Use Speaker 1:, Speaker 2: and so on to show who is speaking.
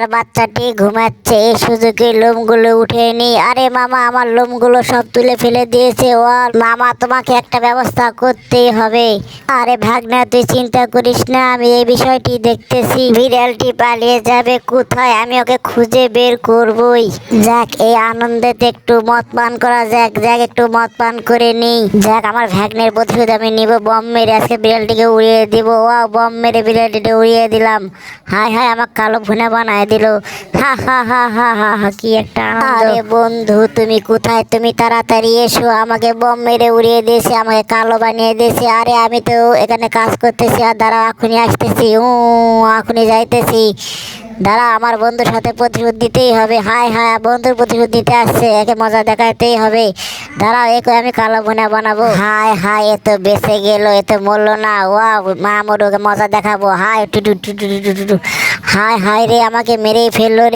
Speaker 1: আর বাচ্চাটি ঘুমাচ্ছে। এই সুযোগে লোমগুলো উঠে নি। আরে মামা, আমার লোমগুলো সব তুলে ফেলে দিয়েছে। ও মামা, তোমাকে একটা ব্যবস্থা করতেই হবে। আরে ভাগনা, তুই চিন্তা করিস না, আমি এই বিষয়টি দেখতেছি। বিড়ালটি পালিয়ে যাবে কোথায়, আমি ওকে খুঁজে বের করবই। যাক, এই আনন্দেতে একটু মদ পান করা যাক। যাক, একটু মদ পান করে নিই। যাক, আমার ভাগ্নের প্রতিশোধ আমি নিব। বম মেরে আজকে বিড়ালটিকে উড়িয়ে দিব। ওয়াও, বম মেরে বিড়ালটিকে উড়িয়ে দিলাম। হায় হায়, আমার কালো ভুনা বানায় দিল। হা হা হা হা হা হা, কি একটা আনন্দ। আরে বন্ধু, তুমি কোথায়? তুমি তাড়াতাড়ি এসো। আমাকে বম মেরে উড়িয়ে দিয়েছে, আমাকে কালো বানিয়ে দিয়েছে। আরে আমি তো এখানে কাজ করতেছি। আর দাঁড়া, এখনই আসতেছি। এখনই যাইতেছি। দাঁড়া, আমার বন্ধুর সাথে প্রতিশোধ দিতেই হবে। হায় হায়, বন্ধুর প্রতিশোধ দিতে আসছে, একে মজা দেখাতেই হবে। দাঁড়াও, একে আমি কালো ভুনা বানাবো। হায় হায়, এ তো বেঁচে গেল, এ তো মরলো না। ওয়া, মা মোর, ওকে মজা দেখাবো। হায় টুটু টুটু টুটু টুটু। হায় হায় রে, আমাকে মেরেই ফেললো রে।